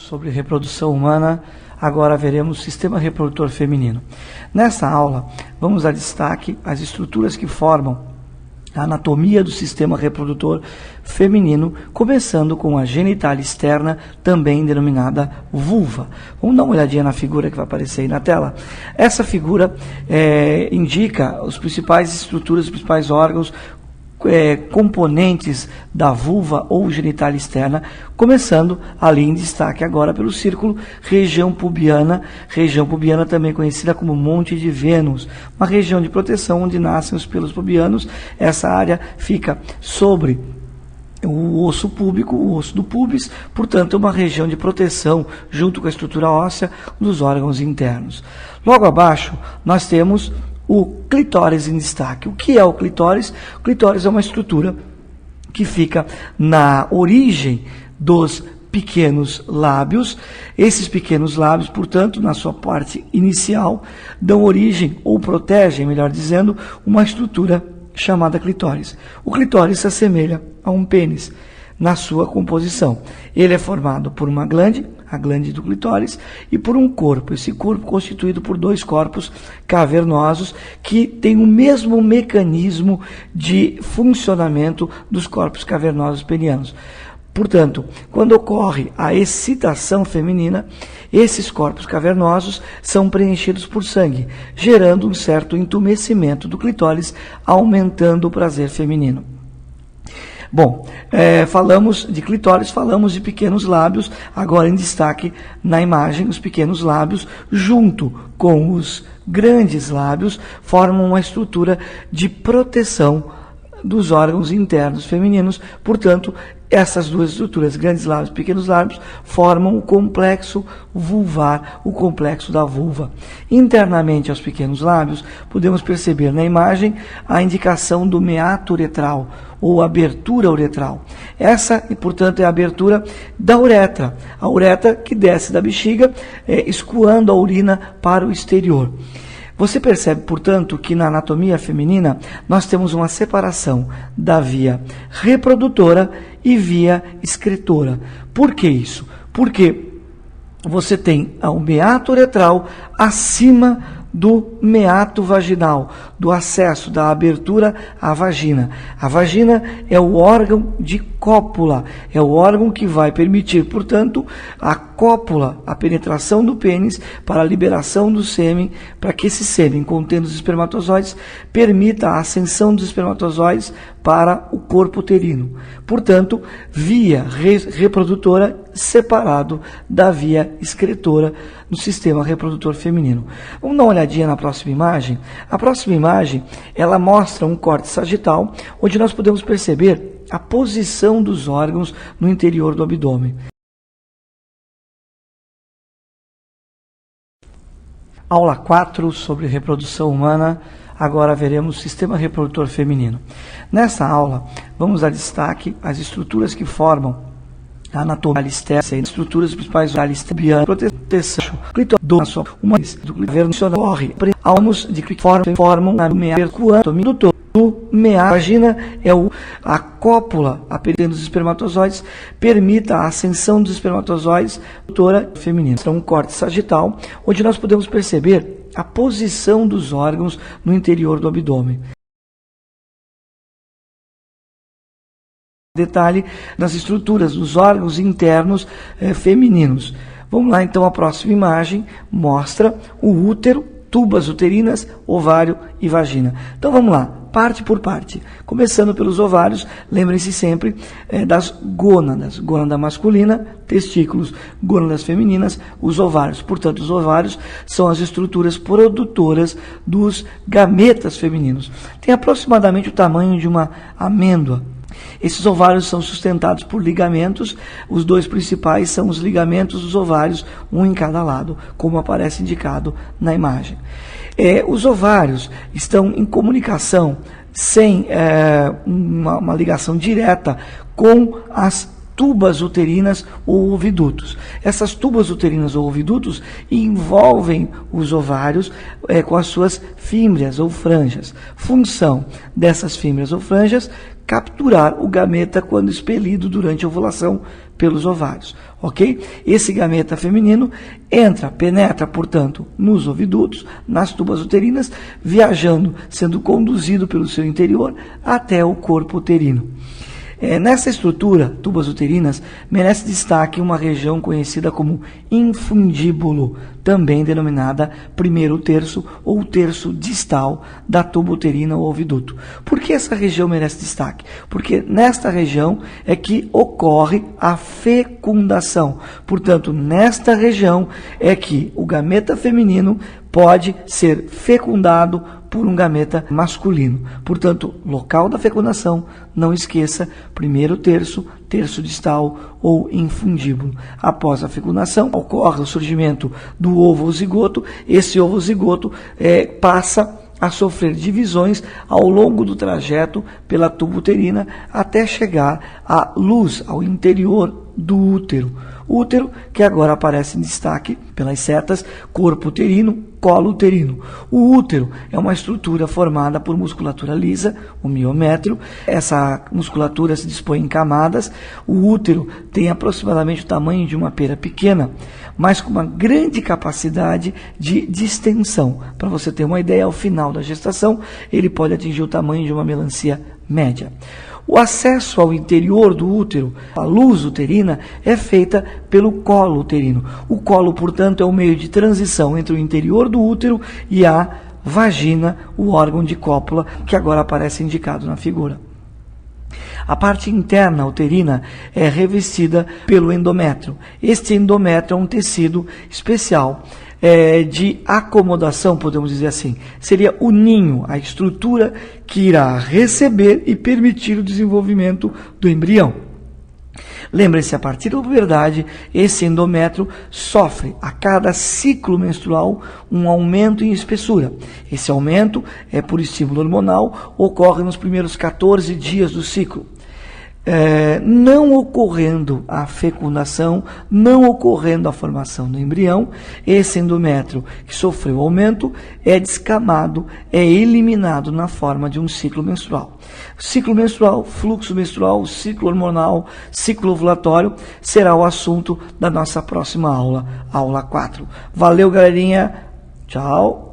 sobre reprodução humana, agora veremos sistema reprodutor feminino. Nessa aula, vamos dar destaque às estruturas que formam a anatomia do sistema reprodutor feminino, começando com a genitália externa, também denominada vulva. Vamos dar uma olhadinha na figura que vai aparecer aí na tela. Essa figura indica as principais estruturas, os principais órgãos, componentes da vulva ou genitália externa, começando ali em destaque agora pelo círculo, região pubiana também conhecida como Monte de Vênus, uma região de proteção onde nascem os pelos pubianos. Essa área fica sobre o osso púbico, o osso do púbis, portanto é uma região de proteção junto com a estrutura óssea dos órgãos internos. Logo abaixo nós temos o clitóris em destaque. O que é o clitóris? O clitóris é uma estrutura que fica na origem dos pequenos lábios. Esses pequenos lábios, portanto, na sua parte inicial, dão origem, ou protegem, melhor dizendo, uma estrutura chamada clitóris. O clitóris se assemelha a um pênis na sua composição. Ele é formado por uma glande, a glande do clitóris, e por um corpo. Esse corpo constituído por dois corpos cavernosos que têm o mesmo mecanismo de funcionamento dos corpos cavernosos penianos. Portanto, quando ocorre a excitação feminina, esses corpos cavernosos são preenchidos por sangue, gerando um certo entumecimento do clitóris, aumentando o prazer feminino. Bom, falamos de clitóris, falamos de pequenos lábios, agora em destaque na imagem, os pequenos lábios, junto com os grandes lábios, formam uma estrutura de proteção dos órgãos internos femininos. Portanto, essas duas estruturas, grandes lábios e pequenos lábios, formam o complexo vulvar, o complexo da vulva. Internamente aos pequenos lábios, podemos perceber na imagem a indicação do meato uretral, ou abertura uretral. Essa, portanto, é a abertura da uretra, a uretra que desce da bexiga, escoando a urina para o exterior. Você percebe, portanto, que na anatomia feminina nós temos uma separação da via reprodutora e via excretora. Por que isso? Porque você tem o meato uretral acima do meato vaginal, do acesso, da abertura à vagina. A vagina é o órgão de cópula, é o órgão que vai permitir, portanto, a cópula, a penetração do pênis para a liberação do sêmen, para que esse sêmen, contendo os espermatozoides, permita a ascensão dos espermatozoides para o corpo uterino. Portanto, via reprodutora separado da via excretora no sistema reprodutor feminino. Vamos dar uma olhadinha na próxima imagem. A próxima imagem, ela mostra um corte sagital, onde nós podemos perceber a posição dos órgãos no interior do abdômen. Aula 4 sobre reprodução humana, agora veremos sistema reprodutor feminino. Nessa aula, vamos dar destaque às estruturas que formam a anatomia externa, estruturas principais pubiana, proteção, clitóris, uma do clitóris corre, almos de que formam a meato do meato. A vagina é a cópula, a penetração dos espermatozoides, permita a ascensão dos espermatozoides, doutora feminina. É um corte sagital, onde nós podemos perceber a posição dos órgãos no interior do abdômen. Detalhe nas estruturas dos órgãos internos femininos. Vamos lá, então, a próxima imagem mostra o útero, tubas uterinas, ovário e vagina. Então vamos lá, parte por parte. Começando pelos ovários, lembrem-se sempre das gônadas. Gônada masculina, testículos, gônadas femininas, os ovários. Portanto, os ovários são as estruturas produtoras dos gametas femininos. Tem aproximadamente o tamanho de uma amêndoa. Esses ovários são sustentados por ligamentos. Os dois principais são os ligamentos dos ovários, um em cada lado, como aparece indicado na imagem. Os ovários estão em comunicação sem uma ligação direta com as tubas uterinas ou ovidutos. Essas tubas uterinas ou ovidutos envolvem os ovários com as suas fímbrias ou franjas. Função dessas fímbrias ou franjas: capturar o gameta quando expelido durante a ovulação pelos ovários, ok? Esse gameta feminino penetra, portanto, nos ovidutos, nas tubas uterinas, viajando, sendo conduzido pelo seu interior até o corpo uterino. Nessa estrutura, tubas uterinas, merece destaque uma região conhecida como infundíbulo, também denominada primeiro terço ou terço distal da tuba uterina ou oviduto. Por que essa região merece destaque? Porque nesta região é que ocorre a fecundação. Portanto, nesta região é que o gameta feminino pode ser fecundado por um gameta masculino. Portanto, local da fecundação, não esqueça, primeiro terço, terço distal ou infundíbulo. Após a fecundação, ocorre o surgimento do ovo zigoto. Esse ovo zigoto passa a sofrer divisões ao longo do trajeto pela tuba uterina até chegar à luz, ao interior do útero. Útero, que agora aparece em destaque pelas setas, corpo uterino, colo uterino. O útero é uma estrutura formada por musculatura lisa, o miométrio. Essa musculatura se dispõe em camadas. O útero tem aproximadamente o tamanho de uma pera pequena, mas com uma grande capacidade de distensão. Para você ter uma ideia, ao final da gestação, ele pode atingir o tamanho de uma melancia média. O acesso ao interior do útero, a luz uterina, é feita pelo colo uterino. O colo, portanto, é o meio de transição entre o interior do útero e a vagina, o órgão de cópula, que agora aparece indicado na figura. A parte interna uterina é revestida pelo endométrio. Este endométrio é um tecido especial de acomodação, podemos dizer assim. Seria o ninho, a estrutura que irá receber e permitir o desenvolvimento do embrião. Lembre-se, a partir da puberdade, esse endométrio sofre a cada ciclo menstrual um aumento em espessura. Esse aumento por estímulo hormonal, ocorre nos primeiros 14 dias do ciclo. Não ocorrendo a fecundação, não ocorrendo a formação do embrião, esse endométrio que sofreu aumento é descamado, é eliminado na forma de um ciclo menstrual. Ciclo menstrual, fluxo menstrual, ciclo hormonal, ciclo ovulatório será o assunto da nossa próxima aula, aula 4. Valeu, galerinha. Tchau.